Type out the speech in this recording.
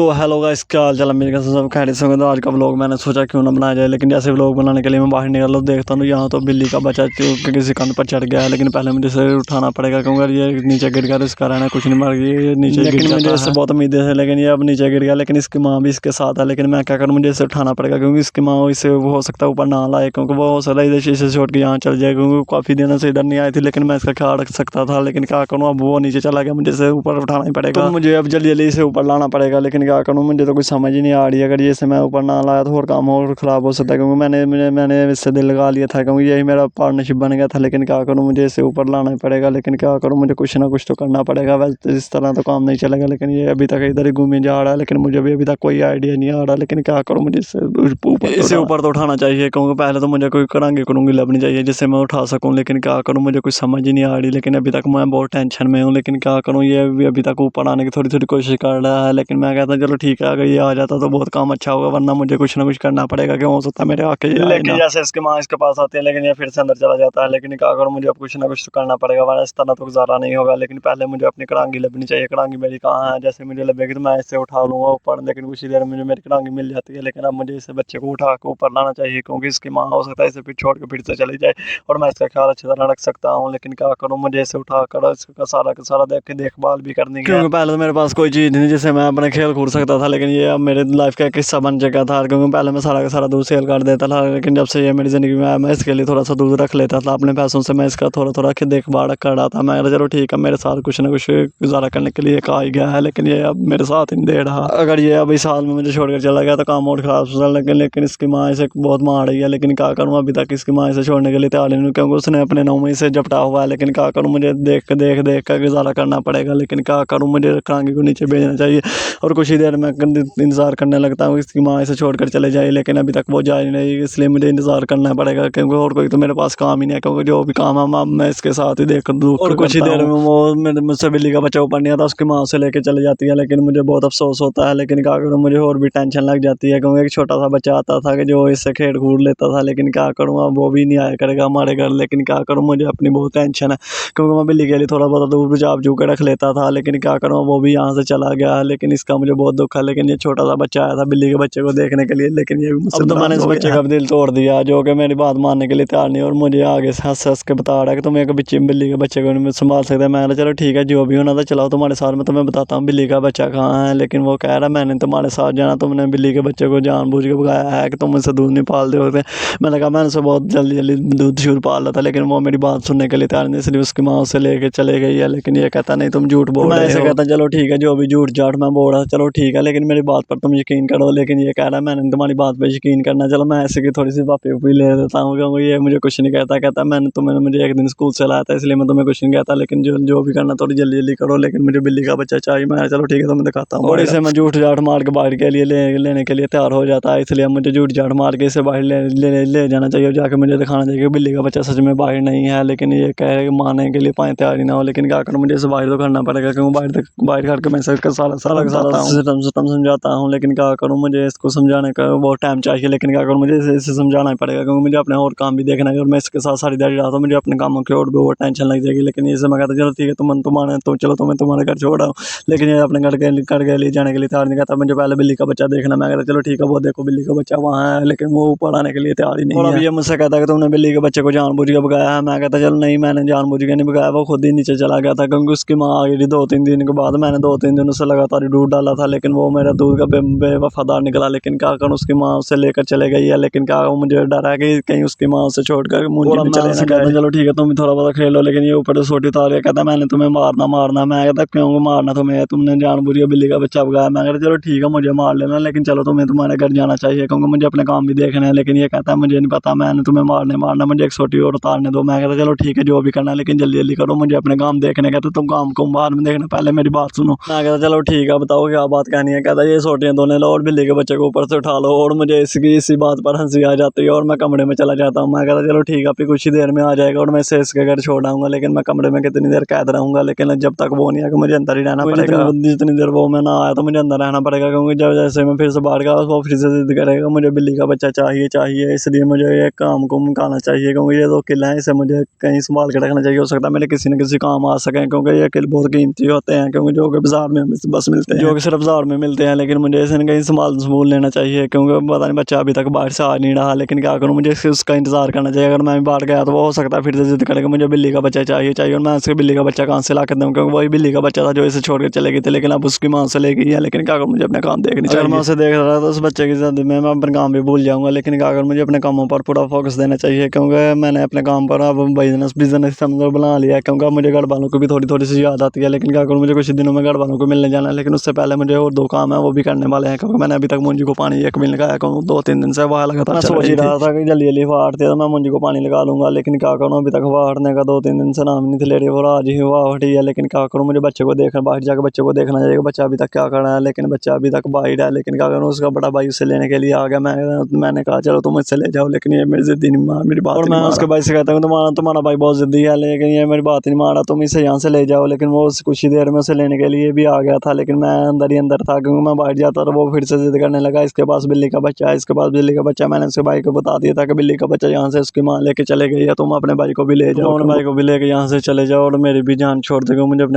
तो hello guys, क्या हाल चाल। मेरे कैसे सब खैरियत से होंगे। तो आज का व्लॉग मैंने सोचा क्यों ना बनाया जाए, लेकिन जैसे व्लॉग बनाने के लिए मैं बाहर निकल रहा देखता हूँ यहाँ तो बिल्ली का बच्चा किसी कंध पर चढ़ गया है। लेकिन पहले मुझे इसे उठाना पड़ेगा क्योंकि ये नीचे गिर गया, इसका रहना कुछ नहीं, मर गई ये नीचे गिर जाता। मुझे इससे बहुत उम्मीदें है, लेकिन ये अब नीचे गिर गया। लेकिन इसकी माँ भी इसके साथ है, लेकिन मैं क्या करूँ, मुझे इसे उठाना पड़ेगा क्योंकि इसकी माँ इसे वो हो सकता है ऊपर ना लाए, क्योंकि वो हो सकता है इधर शीशे से छोड़ के यहाँ चल जाए, क्योंकि काफ़ी दिनों से इधर नहीं आई थी। लेकिन मैं इसका ख्याल रख सकता था, लेकिन क्या करूँ, अब वो नीचे चला गया, मुझे इसे ऊपर उठाना ही पड़ेगा। तो मुझे अब जल्दी जल्दी इसे ऊपर लाना पड़ेगा, लेकिन क्या करूँ, मुझे तो कुछ समझ ही नहीं आ रही है। अगर ये से मैं ऊपर ना लाया तो और काम और ख़राब हो सकता है, क्योंकि मैंने इससे दिल लगा लिया था, क्योंकि यही मेरा पार्टनरशिप बन गया था। लेकिन क्या करूँ, मुझे इसे ऊपर लाना ही पड़ेगा। लेकिन क्या करूँ, मुझे कुछ ना कुछ तो करना पड़ेगा, वैसे इस तरह तो काम नहीं चलेगा। लेकिन ये अभी तक इधर ही घूमे जा रहा है, लेकिन मुझे भी अभी तक कोई आइडिया नहीं आ रहा। लेकिन क्या करूँ, मुझे इसे ऊपर तो उठाना चाहिए, क्योंकि पहले तो मुझे कोई करांगी लबनी चाहिए जिससे मैं उठा सकूँ। लेकिन क्या करूँ, मुझे कुछ समझ ही नहीं आ रही। लेकिन अभी तक मैं बहुत टेंशन में हूँ। लेकिन क्या करूँ, ये भी अभी तक ऊपर आने की थोड़ी थोड़ी कोशिश कर रहा है। लेकिन मैं कहता चलो ठीक है, अगर ये आ जाता तो बहुत काम अच्छा होगा, वरना मुझे कुछ ना कुछ करना पड़ेगा, क्यों हो सकता है मेरे आके लेकिन जैसे इसकी माँ इसके पास आती है, लेकिन ये फिर से अंदर चला जाता है। लेकिन क्या करूँ, मुझे अब कुछ ना कुछ तो करना पड़ेगा, वरना इस तरह तो गुजारा नहीं होगा। लेकिन पहले मुझे अपनी करांगी लबनी चाहिए। करांगी मेरी कहाँ है, जैसे मुझे लबेगी तो मैं इसे उठा लूँगा ऊपर, लेकिन उसी देर मुझे मेरी करांगी मिल जाती है। लेकिन अब मुझे इसे बच्चे को उठा के ऊपर लाना चाहिए, क्योंकि इसकी माँ हो सकता है इसे फिर छोड़ के फिर से चली जाए और मैं इसका ख्याल अच्छी तरह रख सकता हूँ। लेकिन क्या करूँ, मुझे इसे उठा कर इसका सारा का सारा देख के देखभाल भी करनी है, क्योंकि पहले तो मेरे पास कोई चीज़ नहीं जिससे मैं अपने खेल कूद सकता था। लेकिन ये अब मेरे लाइफ का एक हिस्सा बन चुका था, क्योंकि पहले मैं सारा का सारा दूध सेल कर देता था। लेकिन जब से ये मेरी ज़िंदगी में आया, मैं इसके लिए थोड़ा सा दूध रख लेता था अपने पैसों से। मैं इसका थोड़ा थोड़ा देखभाल कर रहा था। मैं चलो ठीक है, मेरे साथ कुछ ना कुछ गुजारा करने के लिए आ ही गया है, लेकिन ये अब मेरे साथ ही नहीं दे रहा। अगर ये अब इस हाल में मुझे छोड़कर चला गया तो काम और ख़राब हो जाएगा। लेकिन इसकी माँ इसे बहुत मार रही है। लेकिन क्या करूँ, अभी तक इसकी माँ इसे छोड़ने के लिए तैयार नहीं, क्योंकि उसने अपने नाम में इसे जपटा हुआ है। लेकिन क्या करूँ, मुझे देख देख कर गुजारा करना पड़ेगा। लेकिन क्या करूँ, मुझे करांगी को नीचे भेजना चाहिए और कुछ ही देर में इंतज़ार करने लगता हूँ इसकी माँ इसे छोड़कर चले जाए। लेकिन अभी तक वो जा ही नहीं, इसलिए मुझे इंतज़ार करना पड़ेगा, क्योंकि और कोई तो मेरे पास काम ही नहीं है। क्योंकि जो भी काम है मैं इसके साथ ही देख दूँ, और कुछ ही देर में वो मुझसे बिल्ली का बच्चा ऊपर नहीं आता, उसकी माँ से लेके चले जाती है। लेकिन मुझे बहुत अफसोस होता है। लेकिन क्या करूँ, मुझे और भी टेंशन लग जाती है, क्योंकि एक छोटा सा बच्चा आता था कि जो इससे खेल कूद लेता था। लेकिन क्या करूँ, अब वो भी नहीं आया करेगा हमारे घर। लेकिन क्या करूँ, मुझे अपनी बहुत टेंशन है, क्योंकि मैं बिल्ली के लिए थोड़ा बहुत दूर जाप जू के रख लेता था। लेकिन क्या करूँ, वो भी यहाँ से चला गया। लेकिन इसका मुझे बहुत दुख है। लेकिन ये छोटा सा बच्चा आया था बिल्ली के बच्चे को देखने के लिए, लेकिन ये भी मुझसे तो मैंने इस बच्चे का भी दिल तोड़ दिया, जो कि मेरी बात मानने के लिए तैयार नहीं, और मुझे आगे से हंस हंस के बता रहा है कि तुम एक बिल्ली के बच्चे को नहीं संभाल सकते। मैंने चलो ठीक है, जो भी होना था चलाओ तुम्हारे साथ, मैं तुम्हें बताता हूँ बिल्ली का बच्चा कहाँ है। लेकिन वो कह रहा मैंने तुम्हारे साथ जाना, तुमने बिल्ली के बच्चे को जानबूझ के भगाया है कि तुम मुझसे दूध नहीं पाल दोगे। मैंने कहा मैंने उसे बहुत जल्दी जल्दी दूध शूध पाल रहा था, लेकिन वो मेरी बात सुनने के लिए तैयार नहीं, इसलिए उसकी माँ उसे लेके चले गई है। लेकिन ये कहता नहीं तुम झूठ बोल रहे हो। मैं ऐसे कहता चलो ठीक है, जो भी झूठ झाठ मैं बोल रहा चलो ठीक है, लेकिन मेरी बात पर तुम यकीन करो। लेकिन ये कह रहा है मैंने तुम्हारी बात पर यकीन करना। चलो मैं ऐसे की थोड़ी सी पापी उपी ले देता हूँ, क्योंकि ये मुझे कुछ नहीं कहता मैंने तुम्हें मुझे एक दिन स्कूल से लाया था, इसलिए मैं तुम्हें कुछ नहीं कहता। लेकिन जो भी करना थोड़ी जल्दी जल्दी करो, लेकिन मुझे बिल्ली का बच्चा चाहिए। मैं चलो ठीक है, तुम्हें दिखाता हूँ। और इसे मैं झूठ झाठ मार के बाहर के लिए लेने के लिए तैयार हो जाता है, इसलिए मुझे झूठ झाठ मार के इसे बाहर ले जाना चाहिए, जाके मुझे दिखाना चाहिए कि बिल्ली का बच्चा सच में बाहर नहीं है। लेकिन ये कह मारने के लिए पाए तैयार ही ना हो। लेकिन क्या करूँ, मुझे इसे बाहर तो करना पड़ेगा, क्योंकि बाहर करके मैं इसका सारा सिस्टम समझाता हूँ। लेकिन क्या करूँ, मुझे इसको समझाने का बहुत टाइम चाहिए। लेकिन क्या करूँ, मुझे इसे समझाना ही पड़ेगा, क्योंकि मुझे अपने और काम भी देखना है, और मैं इसके साथ सारी दिहाड़ी रहा तो मुझे अपने कामों की और भी बहुत टेंशन लग जाएगी। लेकिन इसे मैं कहता चलो ठीक है, तुम्हारे तो चलो तुम्हें तुम्हारे घर छोड़ आओ। लेकिन ये अपने घर के लिए जाने के लिए तैयार नहीं कहता। मुझे पहले बिल्ली का बच्चा देखना। मैं कहता चलो ठीक है, वो देखो बिल्ली का बच्चा वहाँ है, लेकिन वो ऊपर आने के लिए तैयार ही नहीं है। और अब ये मुझसे कहता है कि तुमने बिल्ली के बच्चे को जानबूझ के भगाया है। मैं कहता चलो नहीं, मैंने जानबूझ के नहीं भगाया, वो खुद ही नीचे चला गया था, क्योंकि उसकी माँ आ गई थी 2-3 दिन के बाद। मैंने 2-3 दिन उससे लगातार दूध डाला था, लेकिन वो मेरा दूध का बेवफादार निकला। लेकिन क्या करूँ, उसकी माँ उसे लेकर चले गई है। लेकिन क्या मुझे डर है कि कहीं उसकी माँ उसे छोड़कर मुझे चले ना जाए। चलो ठीक है, तुम थोड़ा बहुत खेल लो। लेकिन ये ऊपर से सोटी उतार के कहता मैंने तुम्हें मारना। मैं कहता क्यों मारना तुम्हें, तुमने जानबूझ के बिल्ली का बच्चा भगाया। मैं कहता चलो ठीक है, मुझे मार लेना, लेकिन चलो तुम्हें तुम्हारे घर जाना चाहिए, क्योंकि मुझे अपने काम भी देखने हैं। लेकिन ये कहता है मुझे नहीं पता, मैंने तुम्हें मारना, मुझे एक सोटी और उतारने दो। मैं कहता चलो ठीक है, जो भी करना है, लेकिन जल्दी जल्दी करो, मुझे अपने काम देखने का। तो तुम काम को बाद में देखना, पहले मेरी बात सुनो। मैं कहता चलो ठीक है, बताओ क्या बात कहनी है। कहता ये सोटियाँ धोने लो और बिल्ली के बच्चे को ऊपर से उठा लो। और मुझे इसी बात पर हंसी आ जाती है और मैं कमरे में चला जाता हूँ। मैं कहता चलो ठीक है, अभी कुछ ही देर में आ जाएगा और मैं इसे इसके घर छोड़ आऊँगा। लेकिन मैं कमरे में कितनी देर कैद रहूँगा, लेकिन जब तक वो नहीं आएगा मुझे अंदर ही रहना पड़ेगा। जितनी देर वो मैं ना आया तो मुझे अंदर रहना पड़ेगा, क्योंकि जब जैसे मैं फिर से बाहर गया वो फिर से जिद करेगा मुझे बिल्ली का बच्चा चाहिए। इसलिए मुझे एक काम को मुकाना चाहिए, क्योंकि ये 2 किले हैं, इसे मुझे कहीं संभाल के रखना चाहिए। हो सकता है मेरे किसी न किसी काम आ सकें, क्योंकि ये किल बहुत कीमती होते हैं, क्योंकि जो कि बाजार में बस मिलते हैं, जो कि सिर्फ बाजार में मिलते हैं, लेकिन मुझे ऐसे कहीं संभाल संभूल लेना चाहिए, क्योंकि पता नहीं बच्चा अभी तक बाहर से आ नहीं रहा। लेकिन क्या करूँ, मुझे उसका इंतजार करना चाहिए। अगर मैं भी बाहर गया तो वो हो सकता है फिर से जिद करेगा मुझे बिल्ली का बच्चा चाहिए, और मैं उसके बिल्ली का बच्चा कहाँ से ला कर दूँ, क्योंकि वही बिल्ली का बच्चा था जो इसे छोड़ कर चले गई थी, लेकिन अब उसकी माँ से ले गई है। लेकिन क्या करूँ, मुझे अपने काम देखने चाहिए। अगर मैं उसे देख रहा था तो उस बच्चे की जिद में मैं अपने काम भी भूल जाऊँगा। लेकिन क्या करूँ, मुझे अपने कामों पर पूरा फोकस देना चाहिए, क्योंकि मैंने अपने काम पर अब बिजनेस समझ बना लिया है। क्योंकि अब मुझे घर वालों को भी थोड़ी थोड़ी सी याद आती है। लेकिन क्या करूँ, मुझे कुछ दिनों में घर वालों को मिलने जाना है, लेकिन उससे पहले मुझे और 2 काम है वो भी करने वाले हैं, क्योंकि मैंने अभी तक मुंजी को पानी एक भी नहीं लगाया। कहूँ 2-3 दिन से हवा लगातार मैं सोच ही रहा था कि जल्दी जल्दी हवा हटती है तो मैं मुंजी को पानी लगा लूंगा। लेकिन क्या करूँ, अभी तक हवा हटने का 2-3 दिन से नाम नहीं ले रही, और आज ही हवा हटी है। लेकिन क्या करूँ, मुझे बच्चे को देखना, बाहर जाकर बच्चे को देखना चाहिए, बच्चा अभी तक क्या कर रहा है। लेकिन बच्चा अभी तक बाहर है। लेकिन क्या करूँ, उसका बड़ा भाई उसे लेने के लिए आ गया। मैंने कहा चलो तुम मुझसे ले जाओ, लेकिन ये मेरी जिद्दी नहीं मान, मेरी बात। और मैं उसके भाई से कहता हूँ तुम्हारा भाई बहुत जिद्दी है, लेकिन ये मेरी बात नहीं मान रहा, तुम इसे यहाँ से ले जाओ। लेकिन वो कुछ ही देर में उसे लेने के लिए भी आ गया था, लेकिन मैं अंदर ही अंदर था, क्योंकि मैं बाहर जाता तो वो फिर से जिद करने लगा इसके पास बिल्ली का बच्चा है, इसके पास बिल्ली का बच्चा। मैंने उसके भाई को बता दिया था कि बिल्ली का बच्चा यहाँ से उसकी माँ लेके चले गई है, तुम अपने भाई को भी ले जाओ, अपने भाई को भी लेके यहाँ से चले जाओ और मेरी भी जान छोड़ दो, मुझे अपने